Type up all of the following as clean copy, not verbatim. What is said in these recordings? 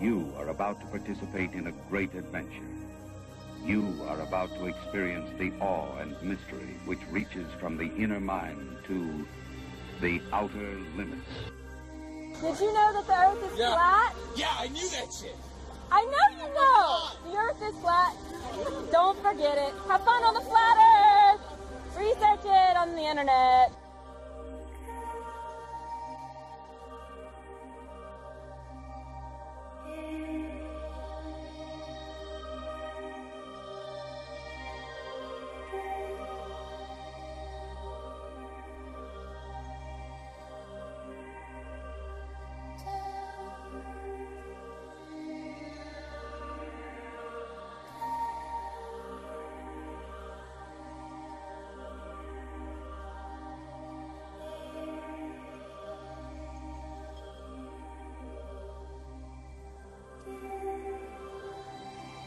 You are about to participate in a great adventure. You are about to experience the awe and mystery which reaches from the inner mind to the outer limits. Did you know that the Earth is flat? Yeah, I knew that shit. I know you know. The Earth is flat. Don't forget it. Have fun on the flat Earth. Research it on the internet.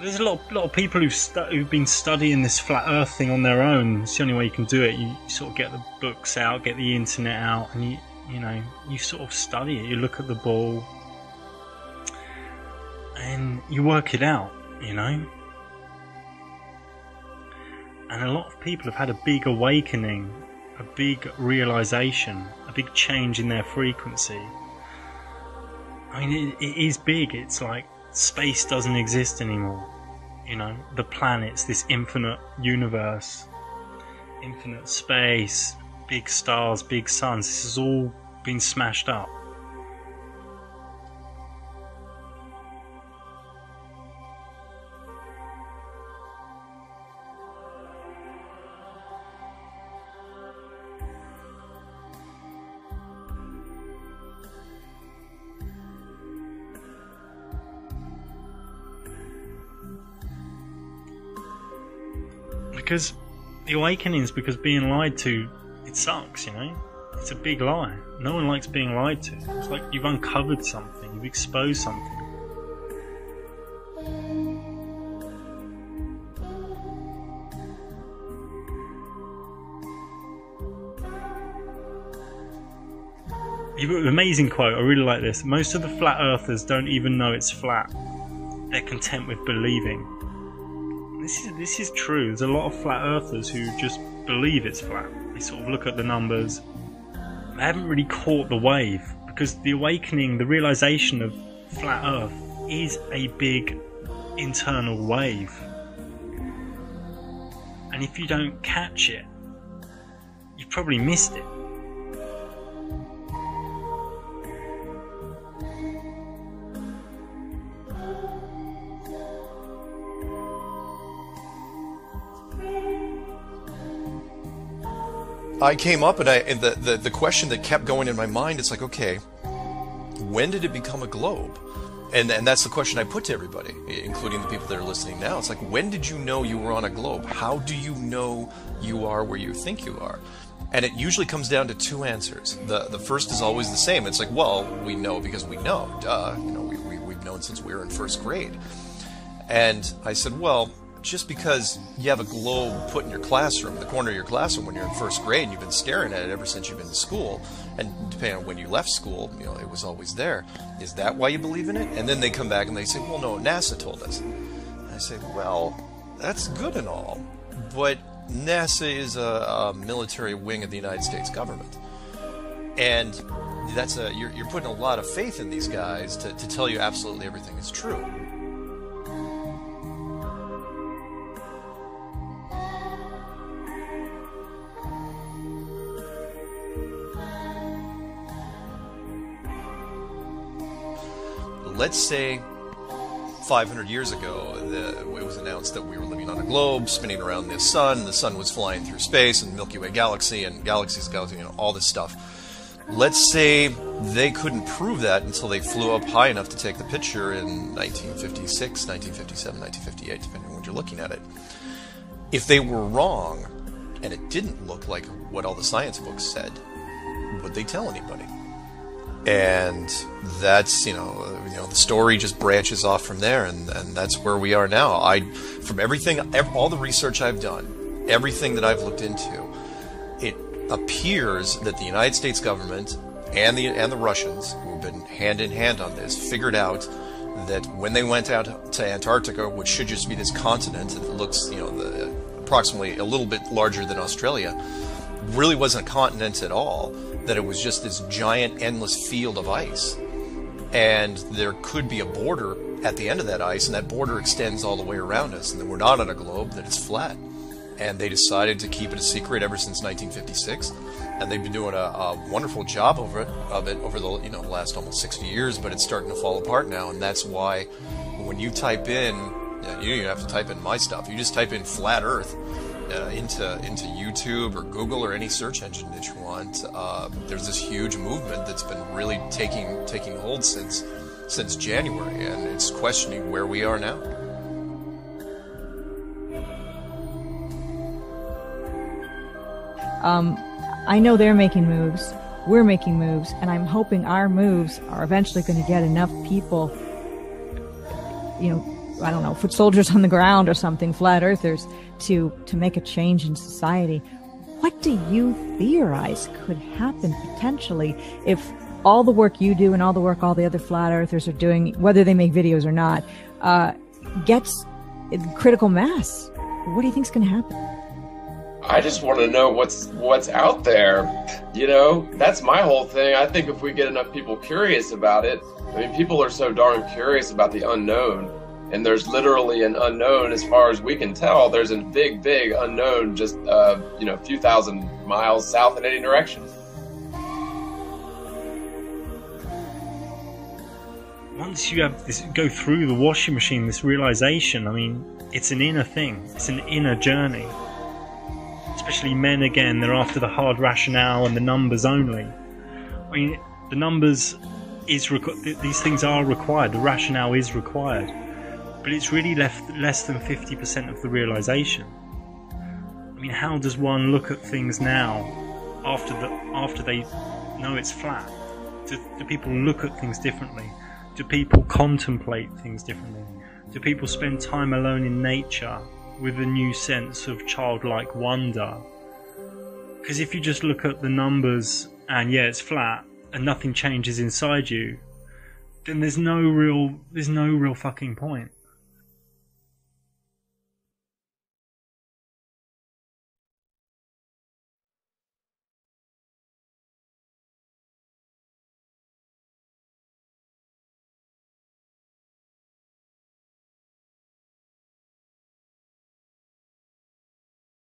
There's a lot of people who've been studying this flat Earth thing on their own. It's the only way you can do it. You sort of get the books out, get the internet out, and you sort of study it. You look at the ball, and you work it out. And a lot of people have had a big awakening, a big realization, a big change in their frequency. I mean, it is big. It's like space doesn't exist anymore. The planets, this infinite universe, infinite space, big stars, big suns, this has all been smashed up. Because the awakening is because being lied to, it sucks, It's a big lie. No one likes being lied to. It's like you've uncovered something, you've exposed something. You've got an amazing quote, I really like this. Most of the flat earthers don't even know it's flat. They're content with believing. This is true. There's a lot of flat earthers who just believe it's flat. They sort of look at the numbers. They haven't really caught the wave, because the awakening, the realization of flat earth is a big internal wave. And if you don't catch it, you've probably missed it. I came up and the question that kept going in my mind, it's like, okay, when did it become a globe? And that's the question I put to everybody, including the people that are listening now. It's like, when did you know you were on a globe? How do you know you are where you think you are? And it usually comes down to two answers. The first is always the same. It's like, well, we know because we know. Duh. We've known since we were in first grade. And I said, well, just because you have a globe put in your classroom, the corner of your classroom when you're in first grade, and you've been staring at it ever since you've been to school, and depending on when you left school, it was always there. Is that why you believe in it? And then they come back and they say, well, no, NASA told us. And I say, well, that's good and all, but NASA is a military wing of the United States government. And that's you're putting a lot of faith in these guys to tell you absolutely everything is true. Let's say 500 years ago, it was announced that we were living on a globe spinning around the sun was flying through space, and the Milky Way galaxy, and galaxies, all this stuff. Let's say they couldn't prove that until they flew up high enough to take the picture in 1956, 1957, 1958, depending on when you're looking at it. If they were wrong, and it didn't look like what all the science books said, would they tell anybody? And that's, the story just branches off from there, and that's where we are now. From all the research I've done, everything that I've looked into, it appears that the United States government and the Russians, who have been hand in hand on this, figured out that when they went out to Antarctica, which should just be this continent that looks, approximately a little bit larger than Australia, really wasn't a continent at all, that it was just this giant endless field of ice. And there could be a border at the end of that ice, and that border extends all the way around us, and that we're not on a globe, that it's flat. And they decided to keep it a secret ever since 1956, and they've been doing a wonderful job of it over the last almost 60 years, but it's starting to fall apart now. And that's why when you type in, you don't even have to type in my stuff, you just type in flat earth into YouTube or Google or any search engine that you want. There's this huge movement that's been really taking hold since January, and it's questioning where we are now. I know they're making moves, we're making moves, and I'm hoping our moves are eventually going to get enough people, I don't know, foot soldiers on the ground or something, flat earthers, to make a change in society. What do you theorize could happen potentially if all the work you do and all the work all the other flat earthers are doing, whether they make videos or not, gets critical mass? What do you think is going to happen? I just want to know what's out there. That's my whole thing. I think if we get enough people curious about it, people are so darn curious about the unknown, and there's literally an unknown as far as we can tell. There's a big, big unknown just, a few thousand miles south in any direction. Once you have this, go through the washing machine, this realization, it's an inner thing. It's an inner journey. Especially men, again, they're after the hard rationale and the numbers only. The numbers these things are required, the rationale is required, but it's really less than 50% of the realization. How does one look at things now after they know it's flat? Do people look at things differently? Do people contemplate things differently? Do people spend time alone in nature with a new sense of childlike wonder? Because if you just look at the numbers and it's flat and nothing changes inside you, then there's no real fucking point.